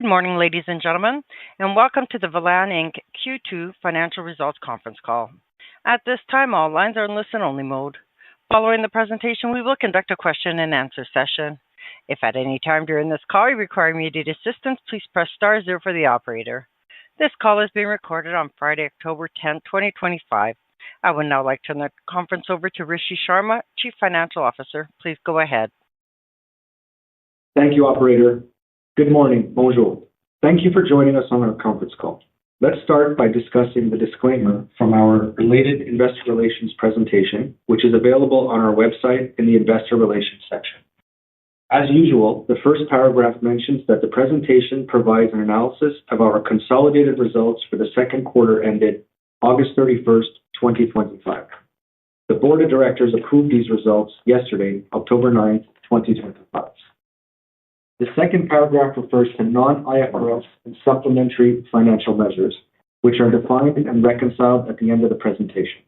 Good morning, ladies and gentlemen, and welcome to the Velan Inc. Q2 Financial Results Conference Call. At this time, all lines are in listen-only mode. Following the presentation, we will conduct a question-and-answer session. If at any time during this call you require immediate assistance, please press star zero for the operator. This call is being recorded on Friday, October 10, 2025. I would now like to turn the conference over to Rishi Sharma, Chief Financial Officer. Please go ahead. Thank you, Operator. Good morning, bonjour. Thank you for joining us on our conference call. Let's start by discussing the disclaimer from our related investor relations presentation, which is available on our website in the investor relations section. As usual, the first paragraph mentions that the presentation provides an analysis of our consolidated results for the second quarter ended August 31st, 2025. The Board of Directors approved these results yesterday, October 9th, 2025. The second paragraph refers to non-IFRS and supplementary financial measures, which are defined and reconciled at the end of the presentation.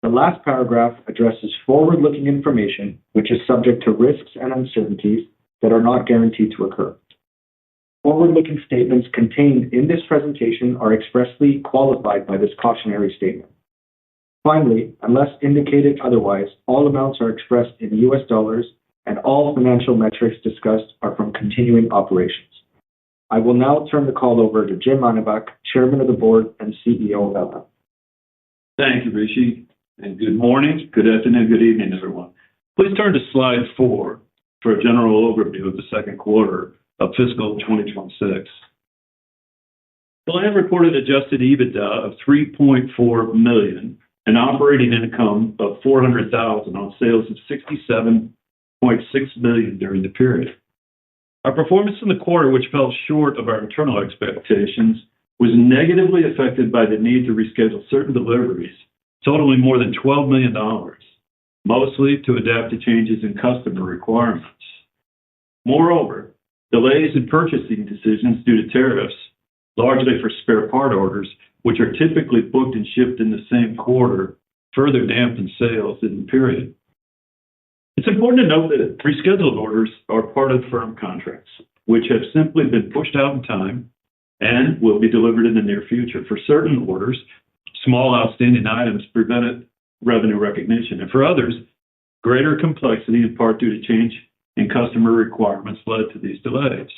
The last paragraph addresses forward-looking information, which is subject to risks and uncertainties that are not guaranteed to occur. Forward-looking statements contained in this presentation are expressly qualified by this cautionary statement. Finally, unless indicated otherwise, all amounts are expressed in US dollars and all financial metrics discussed are from continuing operations. I will now turn the call over to Jim Mannebach, Chairman of the Board and CEO of Velan. Thank you, Rishi, and good morning, good afternoon, good evening, everyone. Please turn to slide 4 for a general overview of the second quarter of fiscal 2026. Velan reported adjusted EBITDA of $3.4 million and operating income of $400,000 on sales of $67.6 million during the period. Our performance in the quarter, which fell short of our internal expectations, was negatively affected by the need to reschedule certain deliveries, totaling more than $12 million, mostly to adapt to changes in customer requirements. Moreover, delays in purchasing decisions due to tariffs, largely for spare part orders, which are typically booked and shipped in the same quarter, further dampened sales in the period. It's important to note that rescheduled orders are part of firm contracts, which have simply been pushed out in time and will be delivered in the near future. For certain orders, small outstanding items prevented revenue recognition, and for others, greater complexity, in part due to change in customer requirements, led to these delays.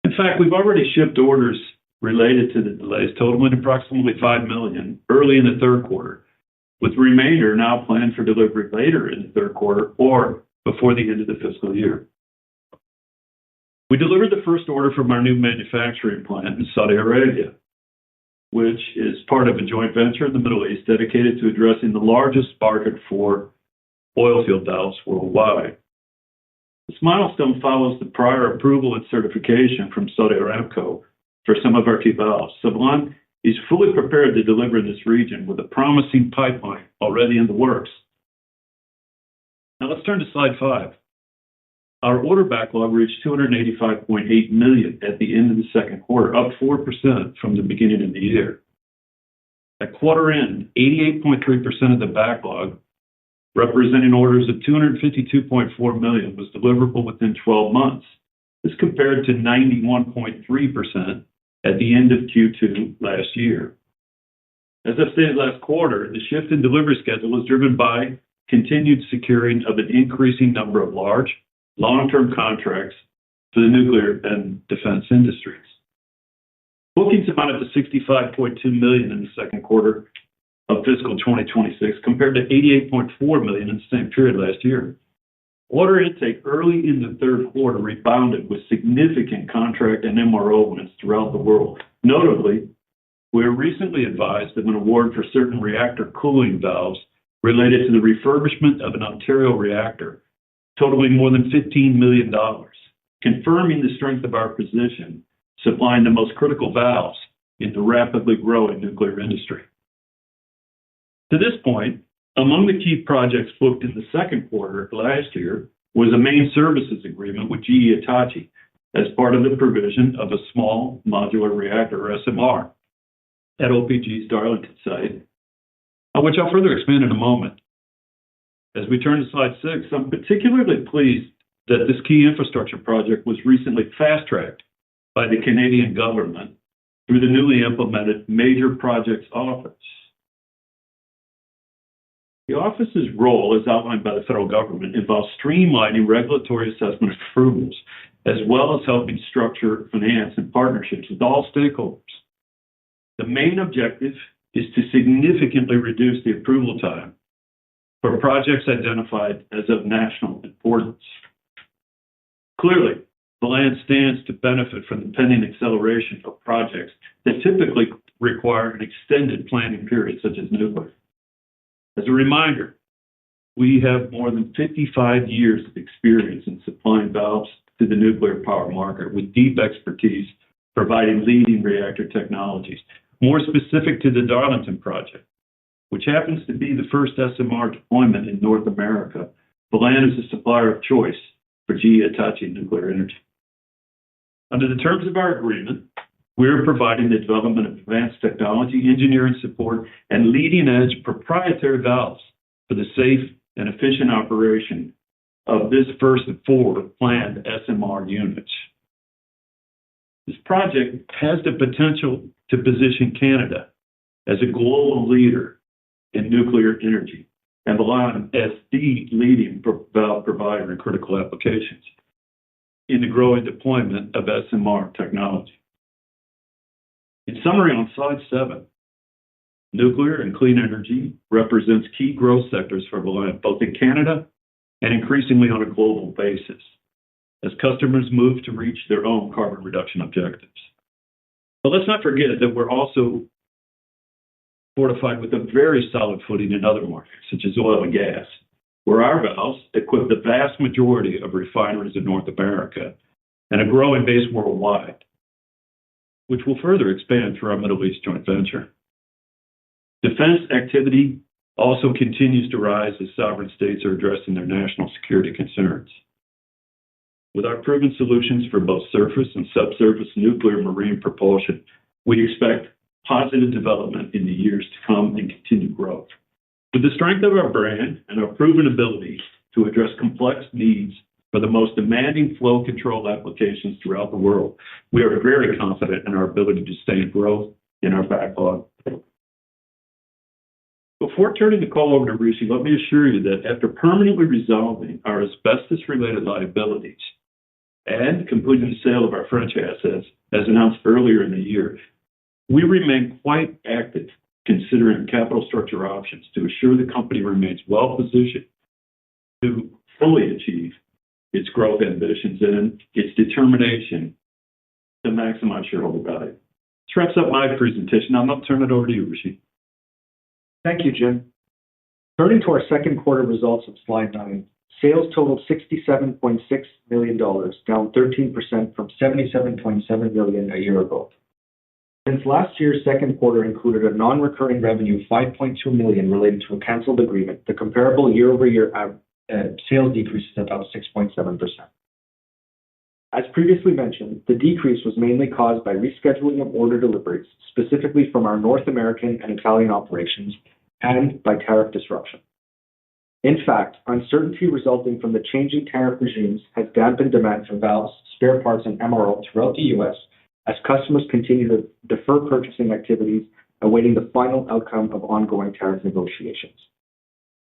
In fact, we've already shipped orders related to the delays totaling approximately $5 million early in the third quarter, with the remainder now planned for delivery later in the third quarter or before the end of the fiscal year. We delivered the first order from our new manufacturing plant in Saudi Arabia, which is part of a joint venture in the Middle East dedicated to addressing the largest market for oil field valves worldwide. This milestone follows the prior approval and certification from Saudi Aramco for some of our key valves. Velan is fully prepared to deliver in this region with a promising pipeline already in the works. Now let's turn to slide 5. Our order backlog reached $285.8 million at the end of the second quarter, up 4% from the beginning of the year. At quarter end, 88.3% of the backlog, representing orders of $252.4 million, was deliverable within 12 months. This compared to 91.3% at the end of Q2 last year. As I stated last quarter, the shift in delivery schedule was driven by continued securing of an increasing number of large, long-term contracts for the nuclear and defense industries. Bookings amounted to $65.2 million in the second quarter of fiscal 2026, compared to $88.4 million in the same period last year. Order intake early in the third quarter rebounded with significant contract and MRO wins throughout the world. Notably, we were recently advised of an award for certain reactor cooling valves related to the refurbishment of an Ontario reactor, totaling more than $15 million, confirming the strength of our position, supplying the most critical valves in the rapidly growing nuclear industry. To this point, among the key projects booked in the second quarter of last year was a main services agreement with GE Hitachi as part of the provision of a small modular reactor, or SMR, at OPG's Darlington site, which I'll further expand in a moment. As we turn to slide 6, I'm particularly pleased that this key infrastructure project was recently fast-tracked by the Canadian government through the newly implemented Major Projects Office. The office's role, as outlined by the federal government, involves streamlining regulatory assessment approvals, as well as helping structure finance and partnerships with all stakeholders. The main objective is to significantly reduce the approval time for projects identified as of national importance. Clearly, Velan stands to benefit from the pending acceleration of projects that typically require an extended planning period, such as nuclear. As a reminder, we have more than 55 years of experience in supplying valves to the nuclear power market with deep expertise providing leading reactor technologies. More specific to the Darlington project, which happens to be the first SMR deployment in North America, Velan is the supplier of choice for GE Hitachi Nuclear Energy. Under the terms of our agreement, we are providing the development of advanced technology, engineering support, and leading-edge proprietary valves for the safe and efficient operation of this first of 4 planned SMR units. This project has the potential to position Canada as a global leader in nuclear energy and Velan as the leading valve provider in critical applications in the growing deployment of SMR technology. In summary, on slide 7, nuclear and clean energy represents key growth sectors for Velan, both in Canada and increasingly on a global basis, as customers move to reach their own carbon reduction objectives. But let's not forget that we're also fortified with a very solid footing in other markets, such as oil and gas, where our valves equip the vast majority of refineries in North America and a growing base worldwide, which will further expand through our Middle East joint venture. Defense activity also continues to rise as sovereign states are addressing their national security concerns. With our proven solutions for both surface and subsurface nuclear marine propulsion, we expect positive development in the years to come and continued growth. With the strength of our brand and our proven ability to address complex needs for the most demanding flow control applications throughout the world, we are very confident in our ability to sustain growth in our backlog. Before turning the call over to Rishi, let me assure you that after permanently resolving our asbestos-related liabilities and completing the sale of our French assets, as announced earlier in the year, we remain quite active considering capital structure options to assure the company remains well-positioned to fully achieve its growth ambitions and its determination to maximize shareholder value. This wraps up my presentation. I'm going to turn it over to you, Rishi. Thank you, Jim. Turning to our second quarter results on slide 9, sales totaled $67.6 million, down 13% from $77.7 million a year ago. Since last year's second quarter included a non-recurring revenue of $5.2 million related to a canceled agreement, the comparable year-over-year sales decrease is about 6.7%. As previously mentioned, the decrease was mainly caused by rescheduling of order deliveries, specifically from our North American and Italian operations, and by tariff disruption. In fact, uncertainty resulting from the changing tariff regimes has dampened demand for valves, spare parts, and MRO throughout the U.S. as customers continue to defer purchasing activities, awaiting the final outcome of ongoing tariff negotiations.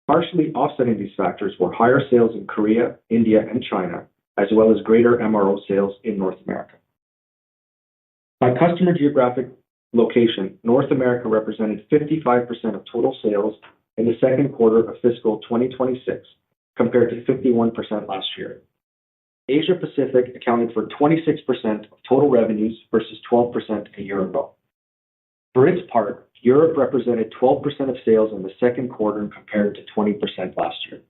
Partially offsetting these factors were higher sales in Korea, India, and China, as well as greater MRO sales in North America. By customer geographic location, North America represented 55% of total sales in the second quarter of fiscal 2026, compared to 51% last year. Asia Pacific accounted for 26% of total revenues versus 12% a year ago. For its part, Europe represented 12% of sales in the second quarter compared to 20% last year.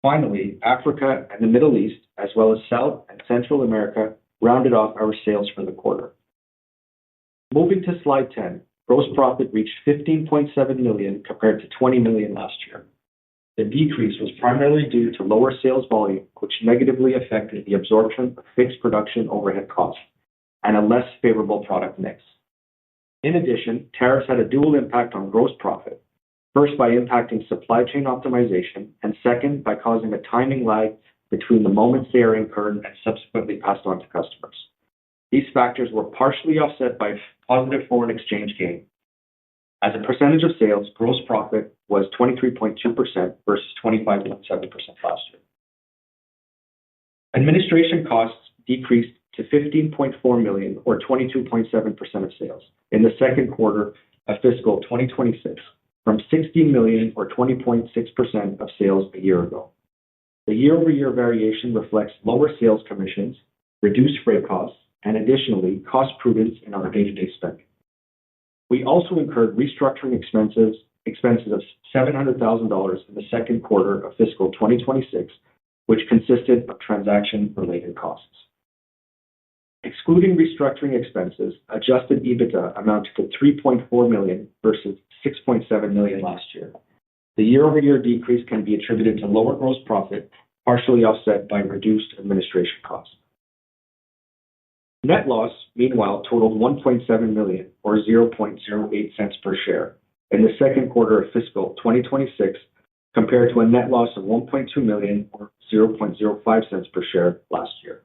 Finally, Africa and the Middle East, as well as South and Central America, rounded off our sales for the quarter. Moving to slide 10, gross profit reached $15.7 million compared to $20 million last year. The decrease was primarily due to lower sales volume, which negatively affected the absorption of fixed production overhead costs and a less favorable product mix. In addition, tariffs had a dual impact on gross profit, first by impacting supply chain optimization, and second by causing a timing lag between the moments they are incurred and subsequently passed on to customers. These factors were partially offset by positive foreign exchange gain. As a percentage of sales, gross profit was 23.2% versus 25.7% last year. Administration costs decreased to $15.4 million, or 22.7% of sales, in the second quarter of fiscal 2026, from $16 million, or 20.6% of sales a year ago. The year-over-year variation reflects lower sales commissions, reduced freight costs, and additionally, cost prudence in our day-to-day spending. We also incurred restructuring expenses of $700,000 in the second quarter of fiscal 2026, which consisted of transaction-related costs. Excluding restructuring expenses, adjusted EBITDA amounted to $3.4 million versus $6.7 million last year. The year-over-year decrease can be attributed to lower gross profit, partially offset by reduced administration costs. Net loss, meanwhile, totaled $1.7 million, or $0.08 per share, in the second quarter of fiscal 2026, compared to a net loss of $1.2 million, or $0.05 per share last year.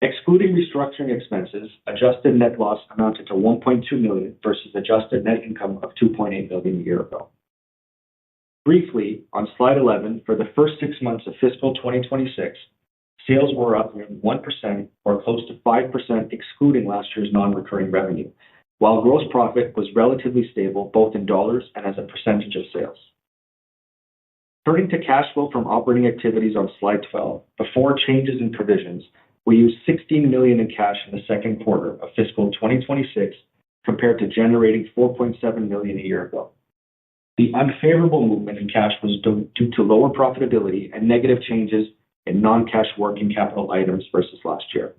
Excluding restructuring expenses, adjusted net loss amounted to $1.2 million versus adjusted net income of $2.8 million a year ago. Briefly, on slide 11, for the first 6 months of fiscal 2026, sales were up nearly 1%, or close to 5% excluding last year's non-recurring revenue, while gross profit was relatively stable both in dollars and as a percentage of sales. Turning to cash flow from operating activities on slide 12, before changes in provisions, we used $16 million in cash in the second quarter of fiscal 2026 compared to generating $4.7 million a year ago. The unfavorable movement in cash was due to lower profitability and negative changes in non-cash working capital items versus last year.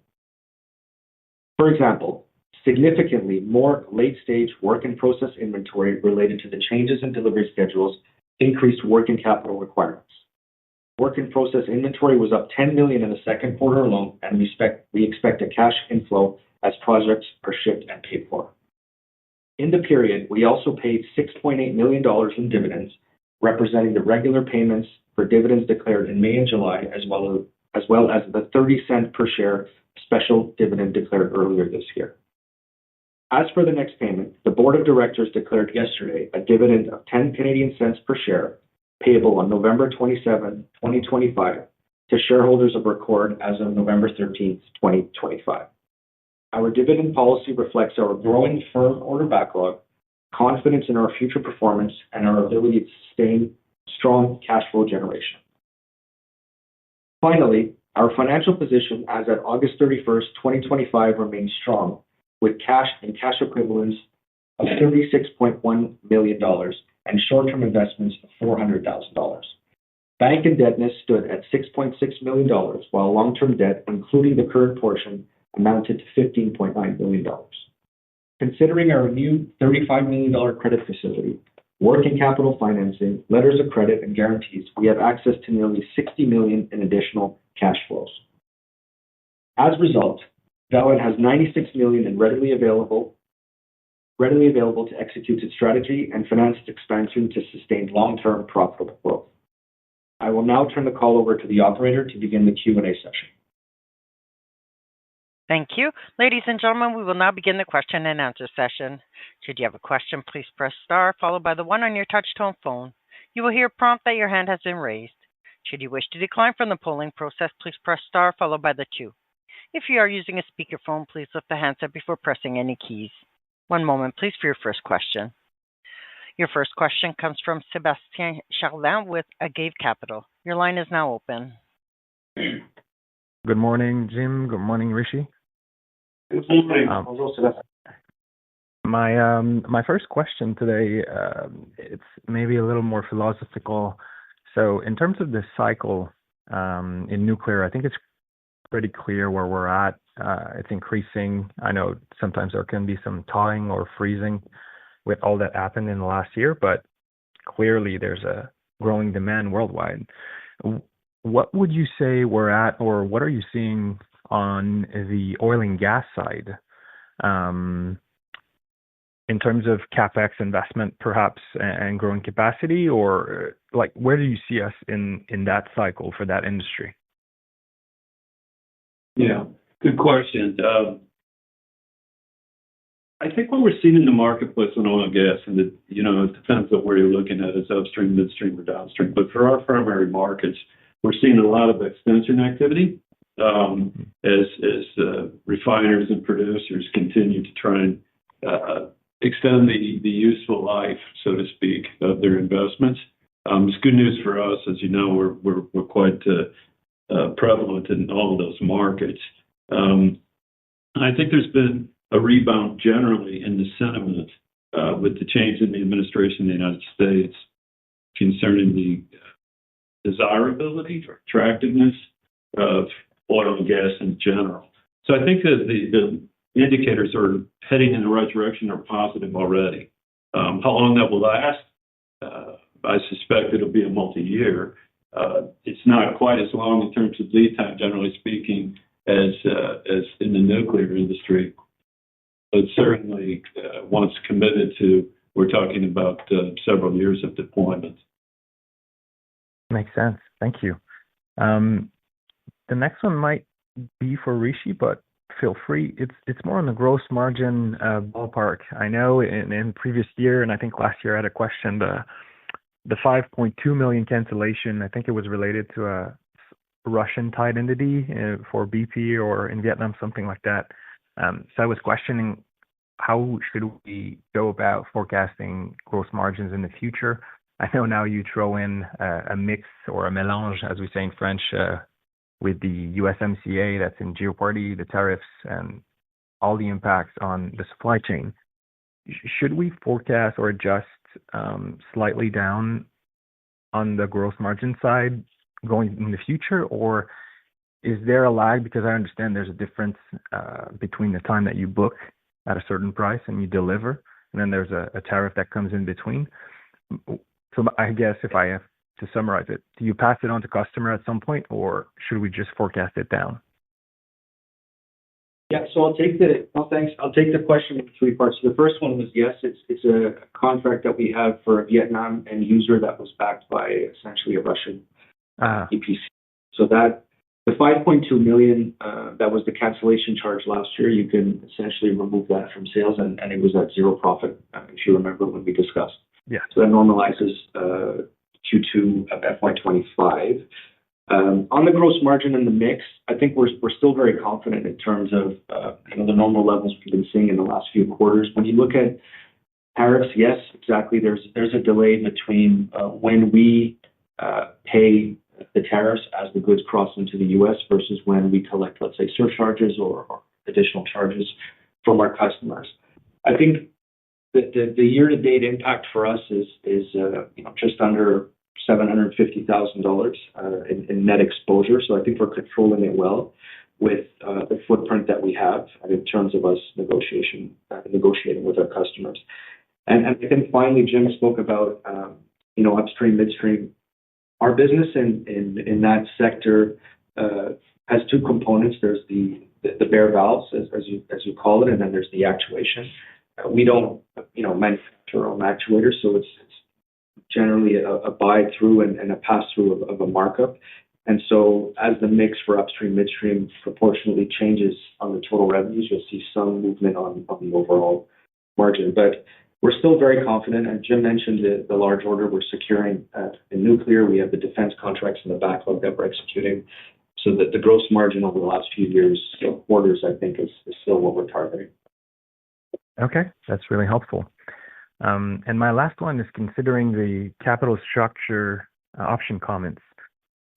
For example, significantly more late-stage work-in-process inventory related to the changes in delivery schedules increased working capital requirements. Work-in-process inventory was up $10 million in the second quarter alone, and we expect a cash inflow as projects are shipped and paid for. In the period, we also paid $6.8 million in dividends, representing the regular payments for dividends declared in May and July, as well as the 30-cent per share special dividend declared earlier this year. As for the next payment, the Board of Directors declared yesterday a dividend of 10 Canadian cents per share, payable on November 27, 2025, to shareholders of record as of November 13, 2025. Our dividend policy reflects our growing firm order backlog, confidence in our future performance, and our ability to sustain strong cash flow generation. Finally, our financial position as of August 31, 2025, remains strong, with cash and cash equivalents of $36.1 million and short-term investments of $400,000. Bank indebtedness stood at $6.6 million, while long-term debt, including the current portion, amounted to $15.9 million. Considering our new $35 million credit facility, working capital financing, letters of credit, and guarantees, we have access to nearly $60 million in additional cash flows. As a result, Velan has $96 million in readily available to execute its strategy and finance its expansion to sustain long-term profitable growth. I will now turn the call over to the operator to begin the Q&A session. Thank you. Ladies and gentlemen, we will now begin the question and answer session. Should you have a question, please press star followed by the 1 on your touch-tone phone. You will hear a prompt that your hand has been raised. Should you wish to decline from the polling process, please press star followed by the 2. If you are using a speakerphone, please lift the handset before pressing any keys. One moment, please, for your first question. Your first question comes from Sébastien Charland with Agave Capital. Your line is now open. Good morning, Jim. Good morning, Rishi. Good morning. My first question today, it's maybe a little more philosophical. So in terms of the cycle in nuclear, I think it's pretty clear where we're at. It's increasing. I know sometimes there can be some thawing or freezing with all that happened in the last year, but clearly there's a growing demand worldwide. What would you say we're at, or what are you seeing on the oil and gas side in terms of CapEx investment, perhaps, and growing capacity, or like where do you see us in that cycle for that industry? Yeah. Good question. I think what we're seeing in the marketplace on oil and gas, and it depends on where you're looking at, is upstream, midstream, or downstream. But for our primary markets, we're seeing a lot of extension activity as refiners and producers continue to try and extend the useful life, so to speak, of their investments. It's good news for us. As you know, we're quite prevalent in all of those markets. I think there's been a rebound generally in the sentiment with the change in the administration in the United States concerning the desirability or attractiveness of oil and gas in general. So I think that the indicators are heading in the right direction, are positive already. How long that will last? I suspect it'll be a multi-year. It's not quite as long in terms of lead time, generally speaking, as in the nuclear industry. But certainly, once committed to, we're talking about several years of deployment. Makes sense. Thank you. The next one might be for Rishi, but feel free. It's more on the gross margin ballpark. I know in previous year, and I think last year I had a question, the 5.2 million cancellation, I think it was related to a Russian-tied entity for BP or in Vietnam, something like that. So I was questioning, how should we go about forecasting gross margins in the future? I know now you throw in a mix or a mélange, as we say in French, with the USMCA that's in jeopardy, the tariffs, and all the impacts on the supply chain. Should we forecast or adjust slightly down on the gross margin side going in the future, or is there a lag? Because I understand there's a difference between the time that you book at a certain price and you deliver, and then there's a tariff that comes in between. So I guess if I have to summarize it, do you pass it on to customer at some point, or should we just forecast it down? Yeah, so I'll take the question in three parts. The first one was, yes, it's a contract that we have for a Vietnam end user that was backed by essentially a Russian EPC. So that the 5.2 million, that was the cancellation charge last year. You can essentially remove that from sales, and it was at zero profit, if you remember when we discussed. Yeah. So that normalizes Q2 of FY25. On the gross margin and the mix, I think we're still very confident in terms of the normal levels we've been seeing in the last few quarters. When you look at tariffs, yes, exactly. There's a delay between when we pay the tariffs as the goods cross into the U.S. versus when we collect, let's say, surcharges or additional charges from our customers. I think the year-to-date impact for us is just under $750,000 in net exposure. So I think we're controlling it well with the footprint that we have in terms of us negotiating with our customers. And I think finally, Jim spoke about upstream, midstream. Our business in that sector has two components. There's the bare valves, as you call it, and then there's the actuation. We don't manufacture our own actuators, so it's generally a buy through and a pass through of a markup. And so as the mix for upstream, midstream proportionally changes on the total revenues, you'll see some movement on the overall margin. But we're still very confident. And Jim mentioned the large order we're securing in nuclear. We have the defense contracts in the backlog that we're executing. So that the gross margin over the last few years, quarters, I think is still what we're targeting. Okay, that's really helpful. And my last one is considering the capital structure option comments.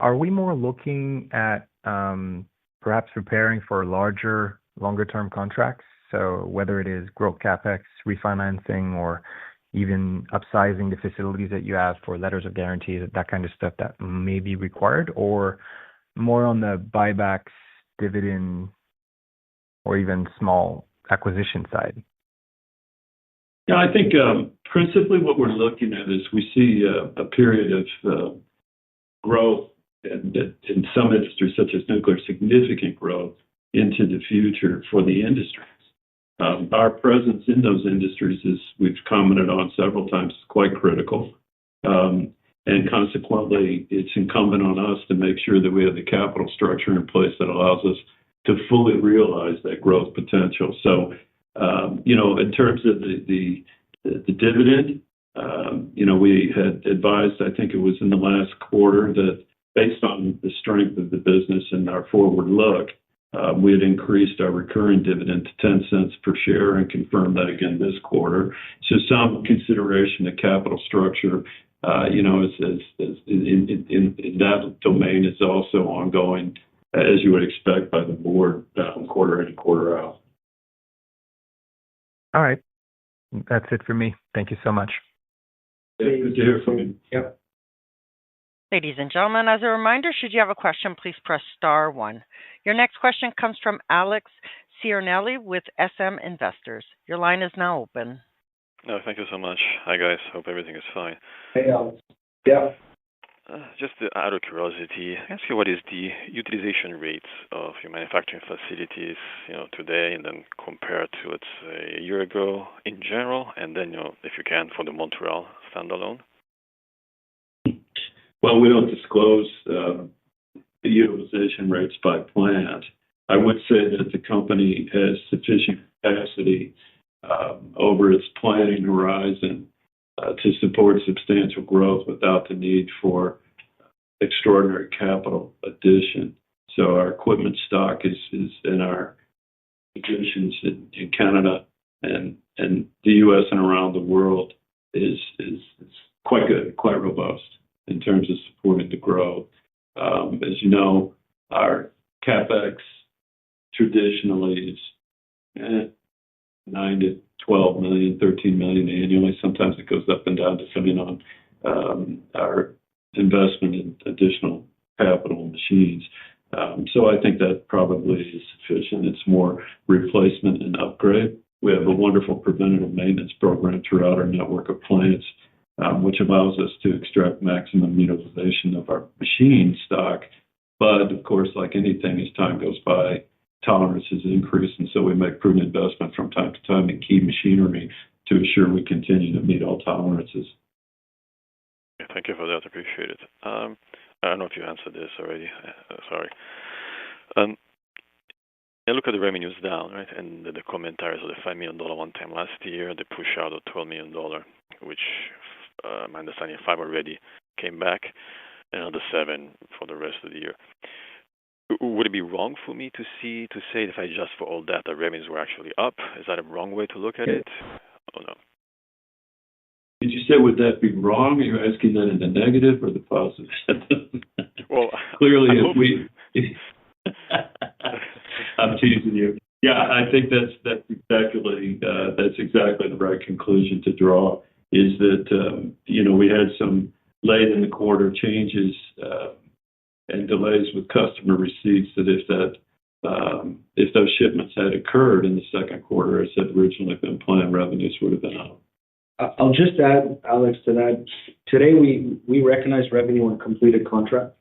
Are we more looking at perhaps preparing for larger, longer-term contracts? So whether it is growth CapEx, refinancing, or even upsizing the facilities that you have for letters of guarantee, that kind of stuff that may be required, or more on the buybacks, dividend, or even small acquisition side? Yeah, I think principally what we're looking at is we see a period of growth in some industries, such as nuclear, significant growth into the future for the industries. Our presence in those industries, as we've commented on several times, is quite critical. And consequently, it's incumbent on us to make sure that we have the capital structure in place that allows us to fully realize that growth potential. So, in terms of the dividend, we had advised, I think it was in the last quarter, that based on the strength of the business and our forward look, we had increased our recurring dividend to 10 cents per share and confirmed that again this quarter. So some consideration of capital structure, is in that domain is also ongoing, as you would expect by the board, quarter in and quarter out. All right. That's it for me. Thank you so much. Yeah, good to hear from you. Yep. Ladies and gentlemen, as a reminder, should you have a question, please press star one. Your next question comes from Alex Ciarnelli with SM Investors. Your line is now open. No, thank you so much. Hi, guys. Hope everything is fine. Hey, Alex. Yeah. Just out of curiosity, I ask you, what is the utilization rates of your manufacturing facilities, today, and then compared to, let's say, a year ago in general, and then, if you can, for the Montreal standalone? Well, we don't disclose the utilization rates by plant. I would say that the company has sufficient capacity over its planning horizon to support substantial growth without the need for extraordinary capital addition. So our equipment stock is in our positions in Canada and the U.S. and around the world is quite good, quite robust in terms of supporting the growth. As you know, our CapEx traditionally is 9 to 12 million, 13 million annually. Sometimes it goes up and down depending on our investment in additional capital machines. So I think that probably is sufficient. It's more replacement and upgrade. We have a wonderful preventative maintenance program throughout our network of plants, which allows us to extract maximum utilization of our machine stock. But of course, like anything, as time goes by, tolerances increase, and so we make prudent investment from time to time in key machinery to assure we continue to meet all tolerances. Thank you for that. Appreciate it. I don't know if you answered this already. Sorry. I look at the revenues down, right, and the commentaries of the $5 million one time last year, the push out of $12 million, which my understanding, 5 already came back, and another 7 for the rest of the year. Would it be wrong for me to say if I adjust for all that, the revenues were actually up? Is that a wrong way to look at it? Oh, no. Did you say, would that be wrong? Are you asking that in the negative or the positive? Well, clearly, I'm teasing you. Yeah, I think that's exactly the right conclusion to draw. Is that we had some late in the quarter changes and delays with customer receipts. That if those shipments had occurred in the second quarter as had originally been planned, revenues would have been up. I'll just add, Alex, to that. Today, we recognize revenue on completed contract.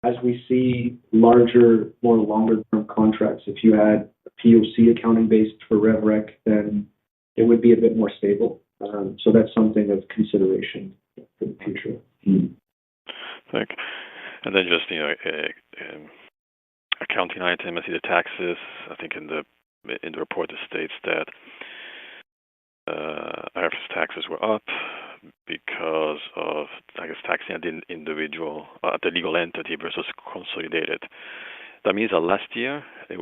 As we see larger, more longer-term contracts, if you had a POC accounting based for RevRec, then it would be a bit more stable. So that's something of consideration for the future. Thank you. And then just, accounting item, I see the taxes. I think in the report it states that IRS taxes were up because of, taxing at the individual, at the legal entity versus consolidated. That means that last year you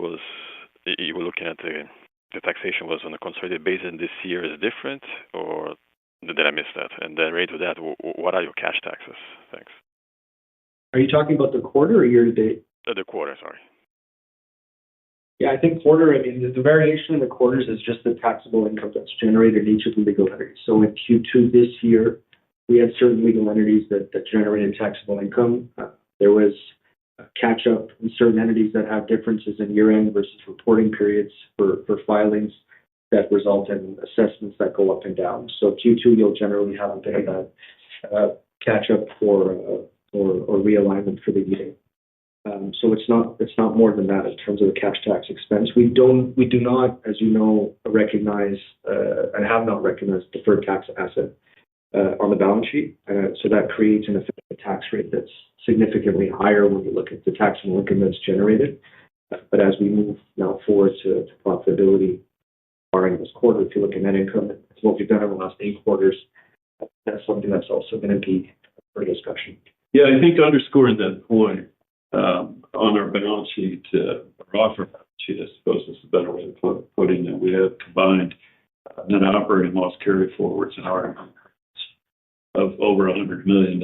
were looking at the taxation was on a consolidated basis, and this year is different, or did I miss that? And then related to that, what are your cash taxes? Thanks. Are you talking about the quarter or year-to-date? The quarter, sorry. Yeah, I think quarter, the variation in the quarters is just the taxable income that's generated in each of the legal entities. So in Q2 this year, we had certain legal entities that generated taxable income. There was a catch-up in certain entities that have differences in year-end versus reporting periods for filings that result in assessments that go up and down. So Q2, you'll generally have a bit of a catch-up or realignment for the year. So it's not more than that in terms of the cash tax expense. We do not, as you know, recognize and have not recognized deferred tax asset on the balance sheet. So that creates an effective tax rate that's significantly higher when you look at the taxable income that's generated. But as we move now forward to profitability, barring this quarter, if you look at net income, it's what we've done over the last 8 quarters. That's something that's also going to be for discussion. Yeah, I think underscoring that point on our balance sheet, or off our balance sheet, I suppose is a better way of putting it. We have combined net operating loss carry forwards in our of over $100 million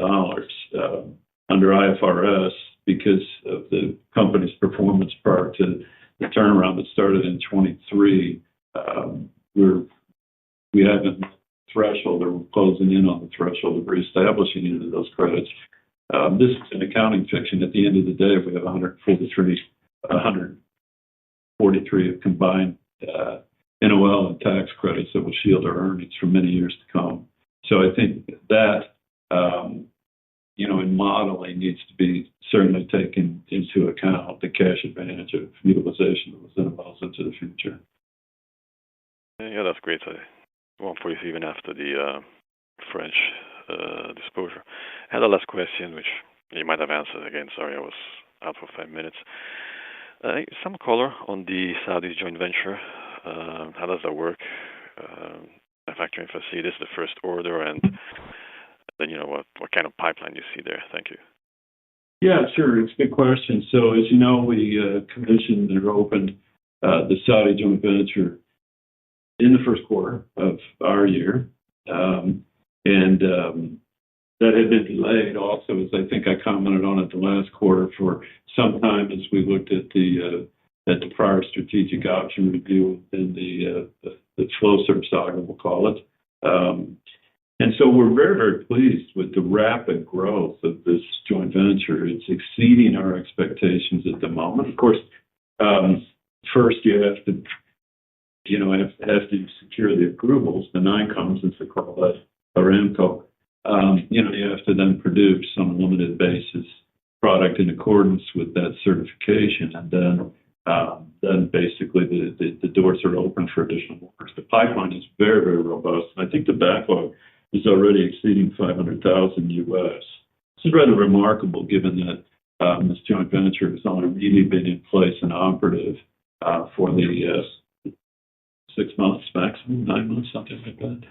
under IFRS because of the company's performance prior to the turnaround that started in 23. We haven't met the threshold, or we're closing in on the threshold of reestablishing into those credits. This is an accounting fiction. At the end of the day, we have 143 of combined NOL and tax credits that will shield our earnings for many years to come. So I think that, in modeling needs to be certainly taken into account the cash advantage of utilization of those NOLs into the future. Yeah, that's great. I won't put it even after the French disclosure. I had a last question, which you might have answered again. Sorry, I was out for 5 minutes. Some color on the Saudi joint venture. How does that work? Manufacturing facility, this is the first order, and then what kind of pipeline you see there? Thank you. Yeah, sure. It's a good question. So as you know, we commissioned and opened the Saudi joint venture in the first quarter of our year. That had been delayed also, as I think I commented on it the last quarter, for some time as we looked at the prior strategic option review in the Flowserve saga, we'll call it. And so we're very, very pleased with the rapid growth of this joint venture. It's exceeding our expectations at the moment. Of course, first you have to secure the approvals, the 9 comes, as they call that, Aramco. You have to then produce on a limited basis product in accordance with that certification, and then basically the doors are open for additional orders. The pipeline is very, very robust, and I think the backlog is already exceeding $500,000 US. This is rather remarkable given that this joint venture has only really been in place and operative for the 6 months, maximum 9 months, something like that.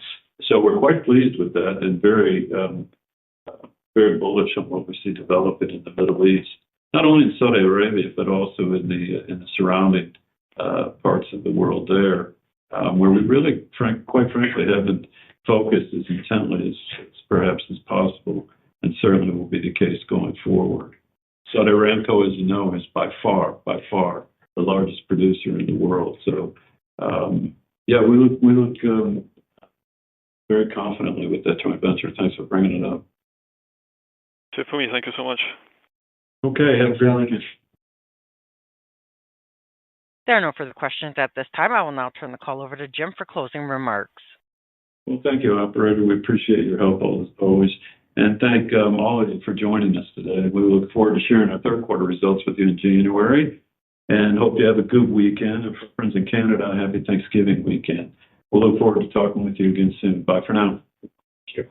So we're quite pleased with that and very, very bullish on what we see developing in the Middle East, not only in Saudi Arabia, but also in the surrounding parts of the world there, where we really, quite frankly, haven't focused as intently as perhaps as possible, and certainly will be the case going forward. Saudi Aramco, as you know, is by far the largest producer in the world. So, we look very confidently with that joint venture. Thanks for bringing it up. That's it for me. Thank you so much. Okay, have a great weekend. There are no further questions at this time. I will now turn the call over to Jim for closing remarks. Well, thank you, operator. We appreciate your help as always. And thank all of you for joining us today. We look forward to sharing our third quarter results with you in January, and hope you have a good weekend. And for friends in Canada, happy Thanksgiving weekend. We'll look forward to talking with you again soon. Bye for now. Thank you.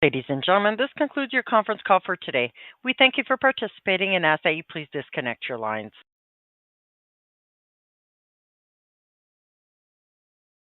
Ladies and gentlemen, this concludes your conference call for today. We thank you for participating and ask that you please disconnect your lines.